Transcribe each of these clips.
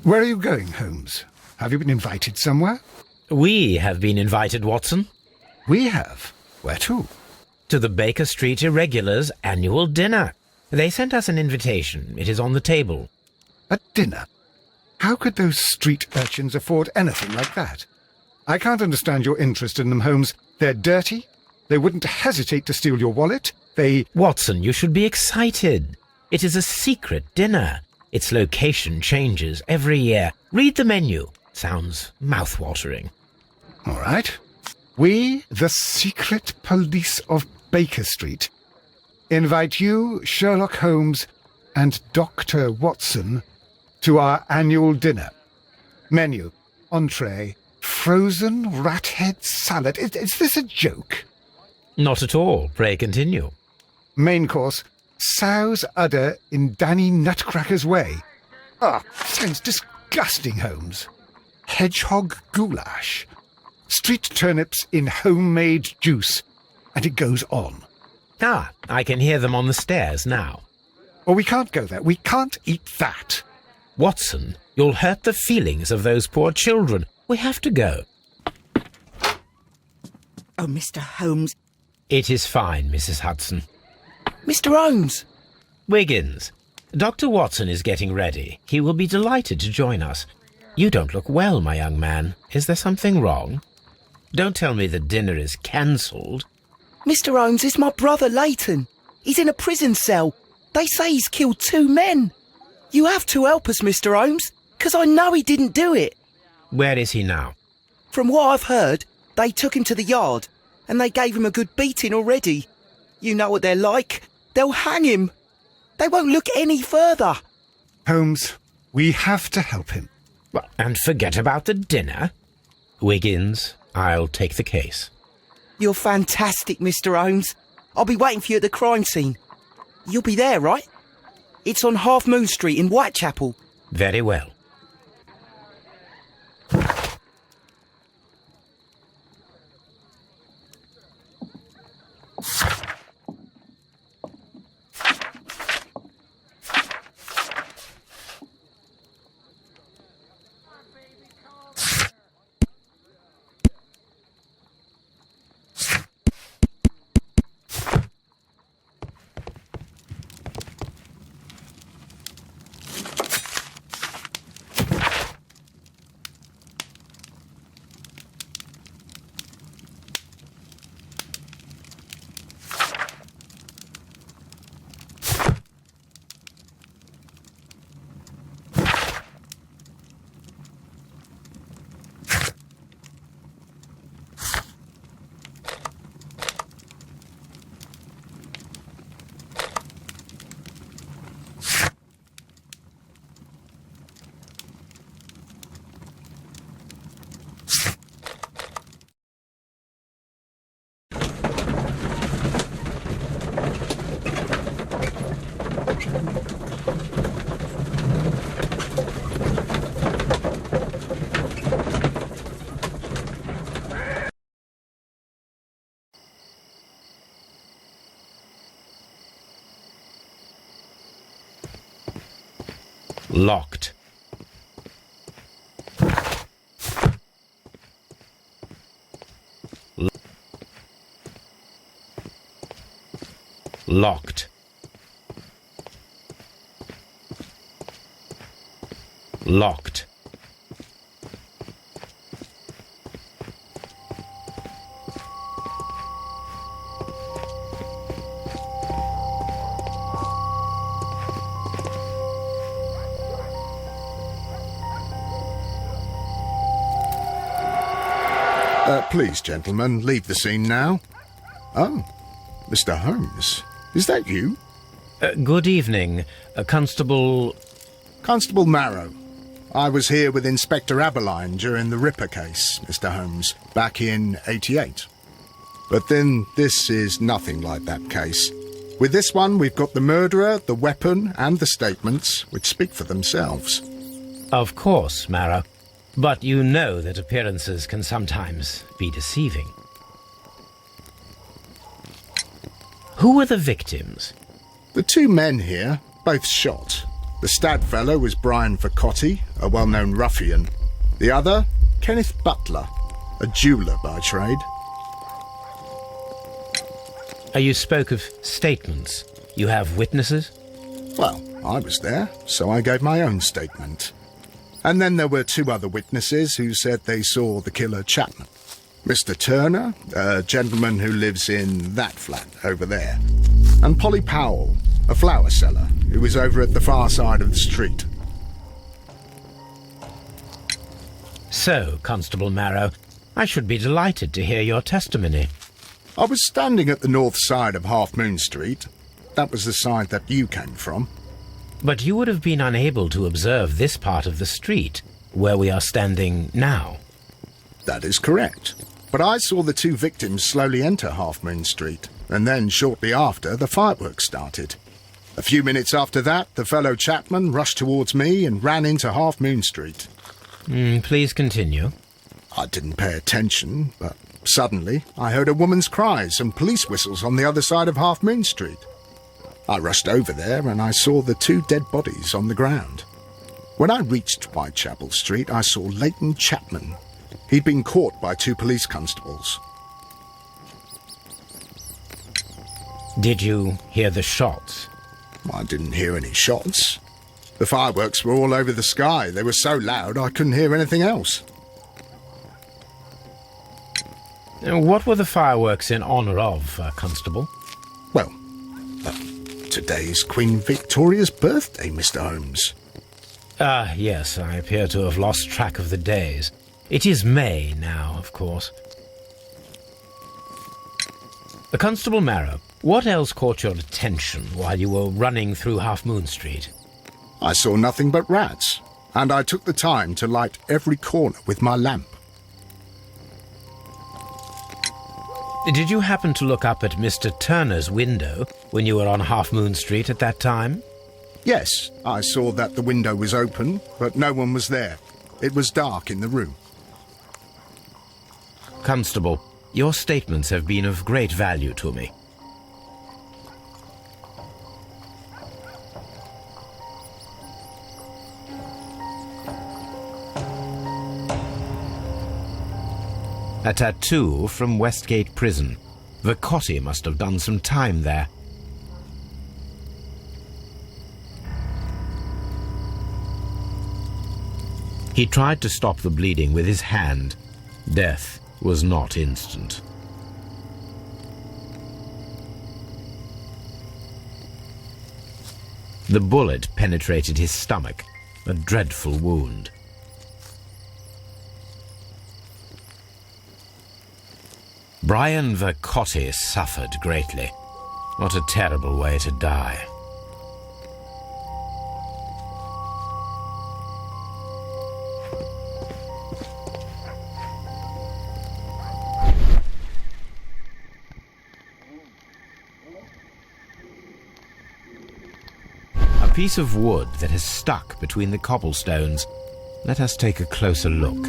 Where are you going, Holmes? Have you been invited somewhere? We have been invited, Watson. We have. Where to? To the Baker Street Irregulars' annual dinner. They sent us an invitation. It is on the table. A dinner? How could those street urchins afford anything like that? I can't understand your interest in them, Holmes. They're dirty. They wouldn't hesitate to steal your wallet. Watson, you should be excited. It is a secret dinner. Its location changes every year. Read the menu. Sounds mouth-watering. All right. We, the secret police of Baker Street, invite you, Sherlock Holmes, and Dr. Watson to our annual dinner. Menu, entree, frozen rat head salad. Is this a joke? Not at all. Pray continue. Main course, sow's udder in Danny Nutcracker's way. Sounds disgusting, Holmes. Hedgehog goulash. Street turnips in homemade juice. And it goes on. I can hear them on the stairs now. Oh, we can't go there. We can't eat that. Watson, you'll hurt the feelings of those poor children. We have to go. Oh, Mr. Holmes. It is fine, Mrs. Hudson. Mr. Holmes! Wiggins, Dr. Watson is getting ready. He will be delighted to join us. You don't look well, my young man. Is there something wrong? Don't tell me the dinner is cancelled. Mr. Holmes is my brother Leighton. He's in a prison cell. They say he's killed 2 men. You have to help us, Mr. Holmes, 'cause I know he didn't do it. Where is he now? From what I've heard, they took him to the yard, and they gave him a good beating already. You know what they're like. They'll hang him. They won't look any further. Holmes, we have to help him. Well, and forget about the dinner? Wiggins, I'll take the case. You're fantastic, Mr. Holmes. I'll be waiting for you at the crime scene. You'll be there, right? It's on Half Moon Street in Whitechapel. Very well. Locked. Locked. Locked. Please, gentlemen, leave the scene now. Oh, Mr. Holmes, is that you? Good evening, Constable... Constable Marrow. I was here with Inspector Aberline during the Ripper case, Mr. Holmes, back in '88. But then this is nothing like that case. With this one, we've got the murderer, the weapon, and the statements, which speak for themselves. Of course, Marrow. But you know that appearances can sometimes be deceiving. Who were the victims? The 2 men here, both shot. The stud fellow was Brian Vercotti, a well-known ruffian. The other, Kenneth Butler, a jeweller by trade. You spoke of statements. You have witnesses? Well, I was there, so I gave my own statement. And then there were two other witnesses who said they saw the killer Chapman. Mr. Turner, a gentleman who lives in that flat over there. And Polly Powell, a flower seller, who was over at the far side of the street. So, Constable Marrow, I should be delighted to hear your testimony. I was standing at the north side of Half Moon Street. That was the side that you came from. But you would have been unable to observe this part of the street, where we are standing now. That is correct. But I saw the two victims slowly enter Half Moon Street, and then shortly after, the fireworks started. A few minutes after that, the fellow Chapman rushed towards me and ran into Half Moon Street. Please continue. I didn't pay attention, but suddenly I heard a woman's cries and police whistles on the other side of Half Moon Street. I rushed over there and I saw the two dead bodies on the ground. When I reached Whitechapel Street, I saw Leighton Chapman. He'd been caught by two police constables. Did you hear the shots? I didn't hear any shots. The fireworks were all over the sky. They were so loud I couldn't hear anything else. What were the fireworks in honour of, Constable? Well, today's Queen Victoria's birthday, Mr. Holmes. Yes, I appear to have lost track of the days. It is May now, of course. Constable Marrow, what else caught your attention while you were running through Half Moon Street? I saw nothing but rats, and I took the time to light every corner with my lamp. Did you happen to look up at Mr. Turner's window when you were on Half Moon Street at that time? Yes, I saw that the window was open, but no one was there. It was dark in the room. Constable, your statements have been of great value to me. A tattoo from Westgate Prison. Vercotti must have done some time there. He tried to stop the bleeding with his hand. Death was not instant. The bullet penetrated his stomach, a dreadful wound. Brian Vercotti suffered greatly. What a terrible way to die. A piece of wood that has stuck between the cobblestones. Let us take a closer look.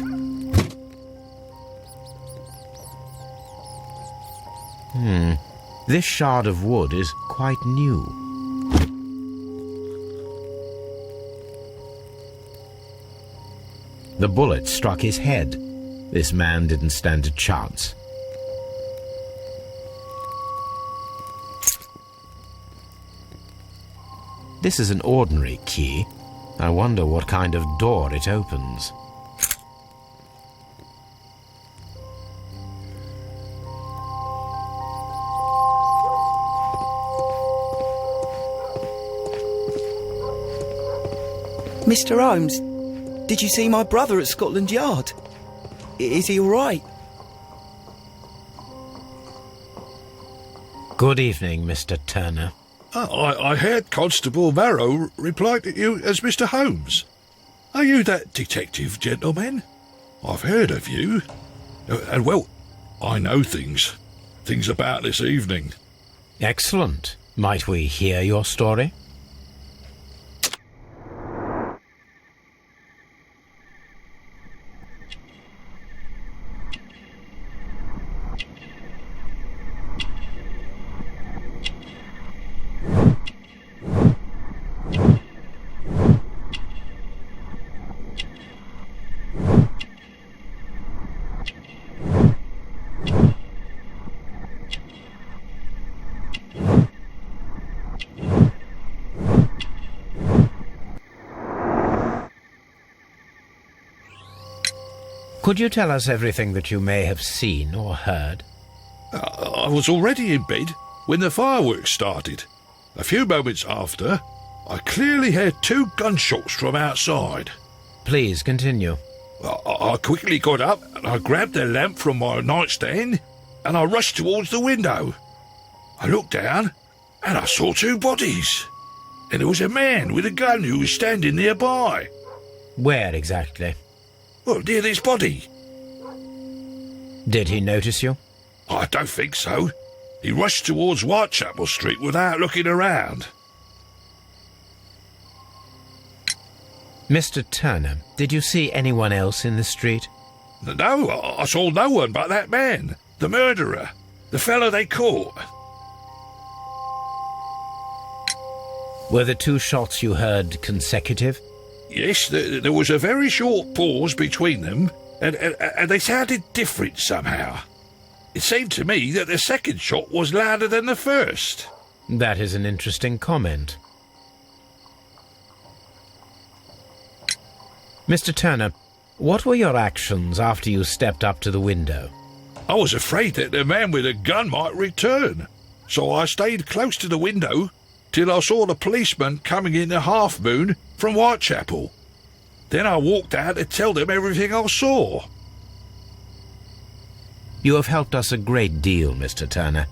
This shard of wood is quite new. The bullet struck his head. This man didn't stand a chance. This is an ordinary key. I wonder what kind of door it opens. Mr. Holmes, did you see my brother at Scotland Yard? Is he all right? Good evening, Mr. Turner. I heard Constable Marrow reply to you as Mr. Holmes. Are you that detective gentleman? I've heard of you. And, well, I know things about this evening. Excellent. Might we hear your story? Could you tell us everything that you may have seen or heard? I was already in bed when the fireworks started. A few moments after, I clearly heard 2 gunshots from outside. Please continue. I quickly got up and I grabbed the lamp from my nightstand and I rushed towards the window. I looked down and I saw 2 bodies. And there was a man with a gun who was standing nearby. Where exactly? Well, near this body. Did he notice you? I don't think so. He rushed towards Whitechapel Street without looking around. Mr. Turner, did you see anyone else in the street? No, I saw no one but that man, the murderer, the fellow they caught. Were the 2 shots you heard consecutive? Yes, there was a very short pause between them, and they sounded different somehow. It seemed to me that the second shot was louder than the first. That is an interesting comment. Mr. Turner, what were your actions after you stepped up to the window? I was afraid that the man with a gun might return, so I stayed close to the window till I saw the policeman coming in the Half Moon from Whitechapel. Then I walked out to tell them everything I saw. You have helped us a great deal, Mr. Turner.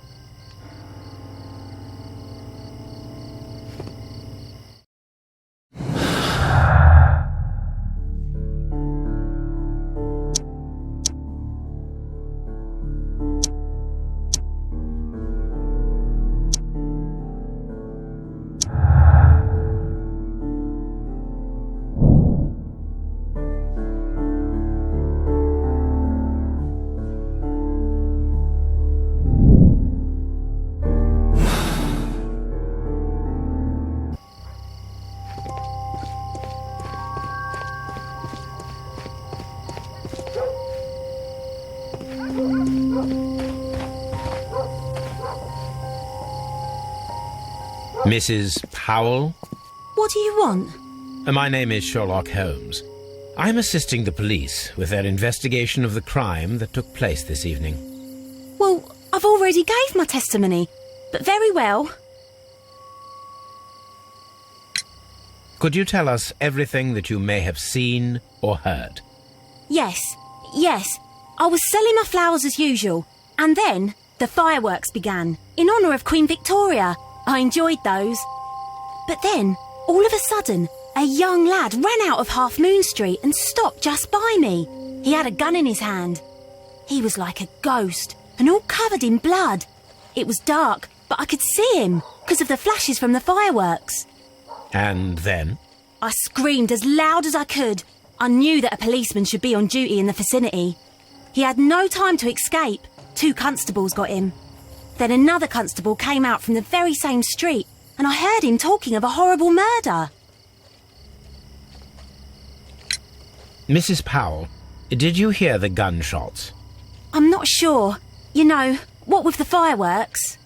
Mrs. Powell? What do you want? My name is Sherlock Holmes. I'm assisting the police with their investigation of the crime that took place this evening. Well, I've already gave my testimony, but very well. Could you tell us everything that you may have seen or heard? Yes. I was selling my flowers as usual, and then the fireworks began, in honour of Queen Victoria. I enjoyed those. But then, all of a sudden, a young lad ran out of Half Moon Street and stopped just by me. He had a gun in his hand. He was like a ghost, and all covered in blood. It was dark, but I could see him, because of the flashes from the fireworks. And then? I screamed as loud as I could. I knew that a policeman should be on duty in the vicinity. He had no time to escape. 2 constables got him. Then another constable came out from the very same street, and I heard him talking of a horrible murder. Mrs. Powell, did you hear the gunshots? I'm not sure. You know, what with the fireworks?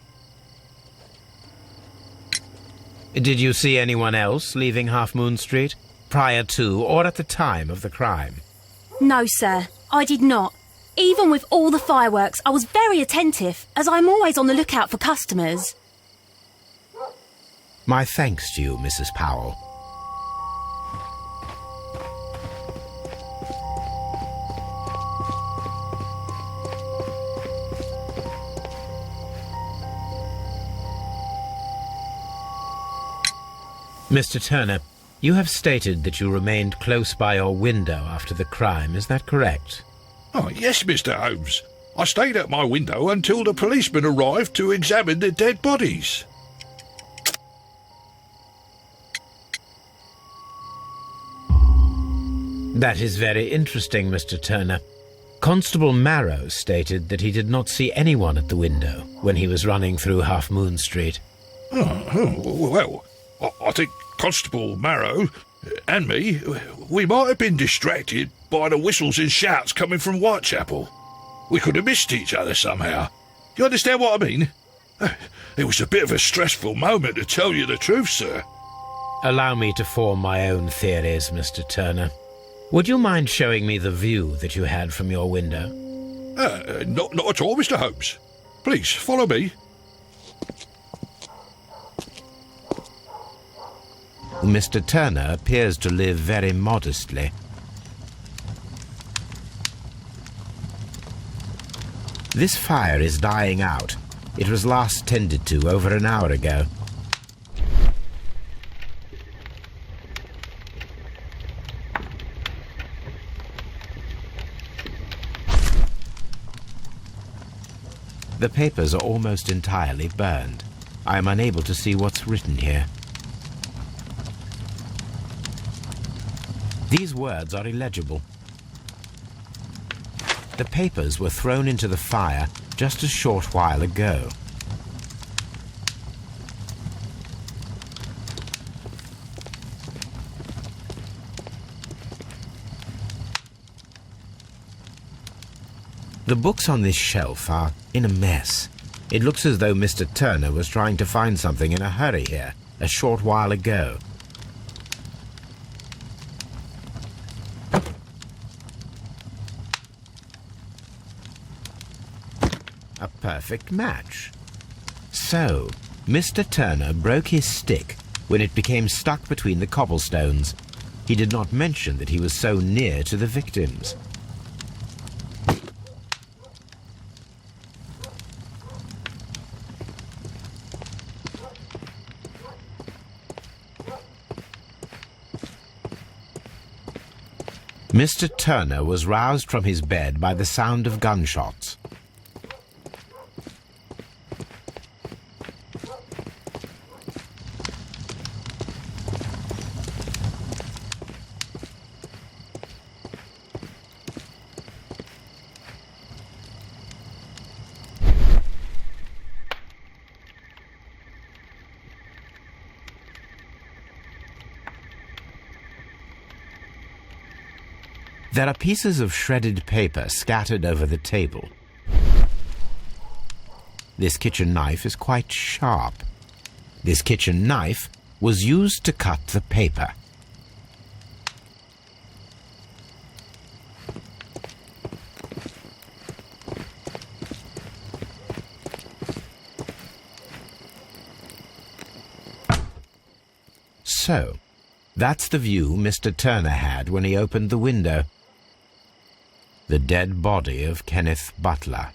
Did you see anyone else leaving Half Moon Street, prior to or at the time of the crime? No, sir, I did not. Even with all the fireworks, I was very attentive, as I'm always on the lookout for customers. My thanks to you, Mrs. Powell. Mr. Turner, you have stated that you remained close by your window after the crime, is that correct? Oh, yes, Mr. Holmes. I stayed at my window until the policeman arrived to examine the dead bodies. That is very interesting, Mr. Turner. Constable Marrow stated that he did not see anyone at the window when he was running through Half Moon Street. Well, I think Constable Marrow and me, we might have been distracted by the whistles and shouts coming from Whitechapel. We could have missed each other somehow. You understand what I mean? It was a bit of a stressful moment, to tell you the truth, sir. Allow me to form my own theories, Mr. Turner. Would you mind showing me the view that you had from your window? Not at all, Mr. Holmes. Please, follow me. Mr. Turner appears to live very modestly. This fire is dying out. It was last tended to over an hour ago. The papers are almost entirely burned. I am unable to see what's written here. These words are illegible. The papers were thrown into the fire just a short while ago. The books on this shelf are in a mess. It looks as though Mr. Turner was trying to find something in a hurry here a short while ago. A perfect match. So, Mr. Turner broke his stick when it became stuck between the cobblestones. He did not mention that he was so near to the victims. Mr. Turner was roused from his bed by the sound of gunshots. There are pieces of shredded paper scattered over the table. This kitchen knife is quite sharp. This kitchen knife was used to cut the paper. So, that's the view Mr. Turner had when he opened the window. The dead body of Kenneth Butler.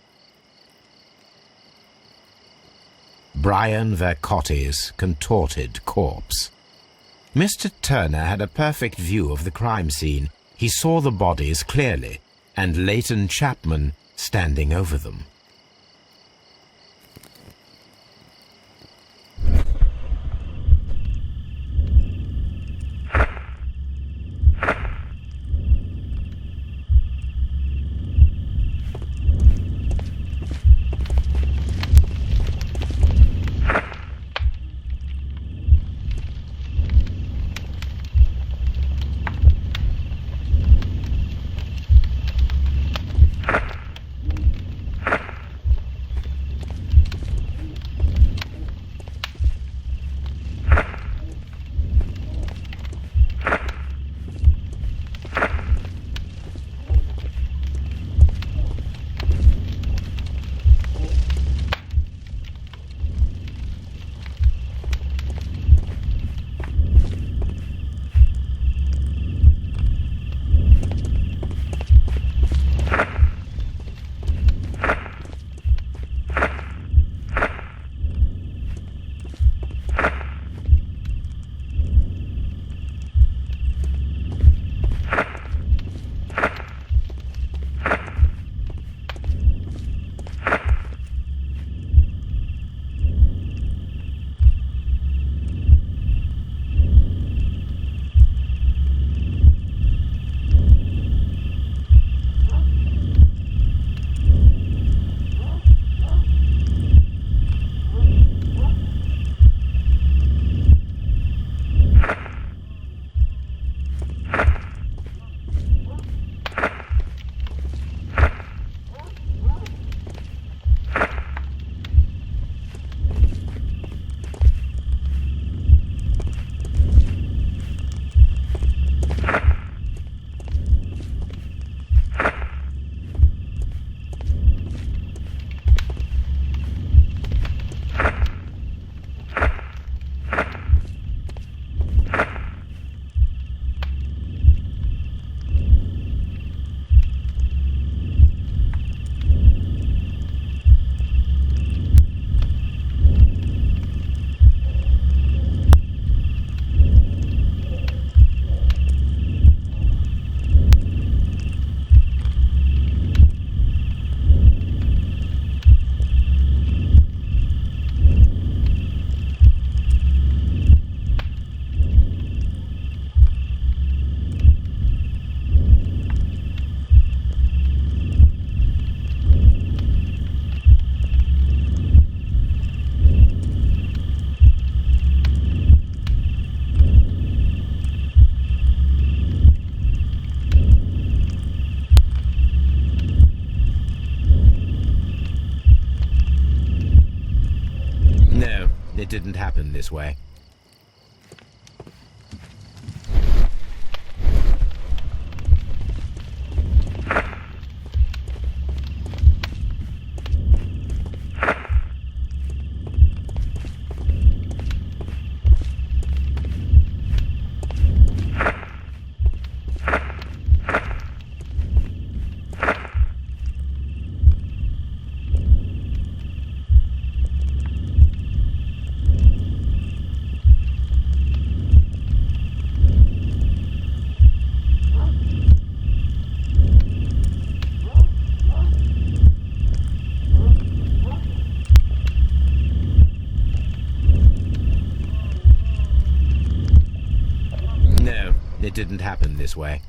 Brian Vercotti's contorted corpse. Mr. Turner had a perfect view of the crime scene. He saw the bodies clearly, and Leighton Chapman standing over them. didn't happen this way. It didn't happen this way.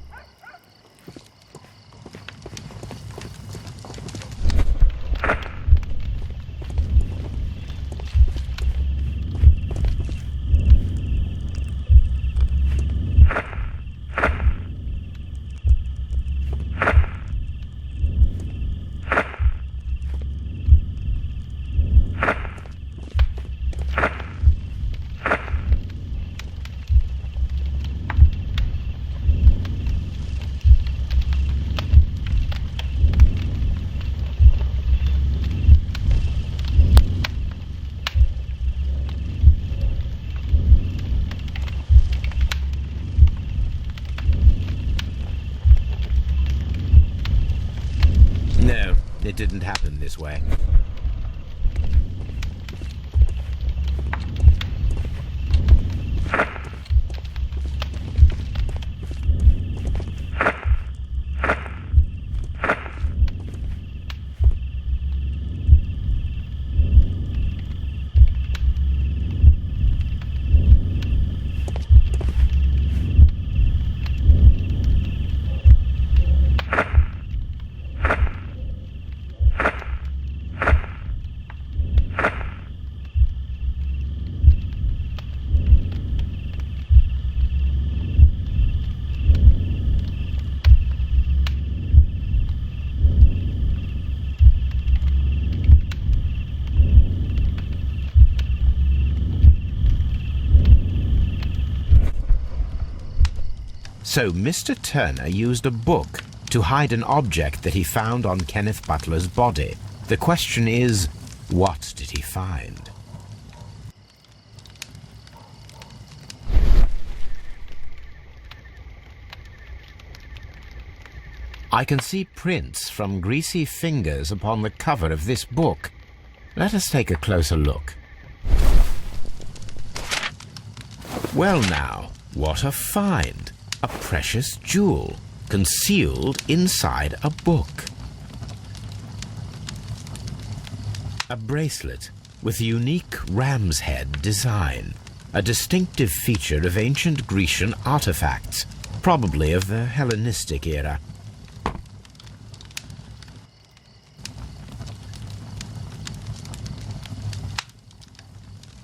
No, it didn't happen this way. So Mr. Turner used a book to hide an object that he found on Kenneth Butler's body. The question is, what did he find? I can see prints from greasy fingers upon the cover of this book. Let us take a closer look. Well now, what a find! A precious jewel concealed inside a book. A bracelet with unique ram's head design, a distinctive feature of ancient Grecian artifacts, probably of the Hellenistic era.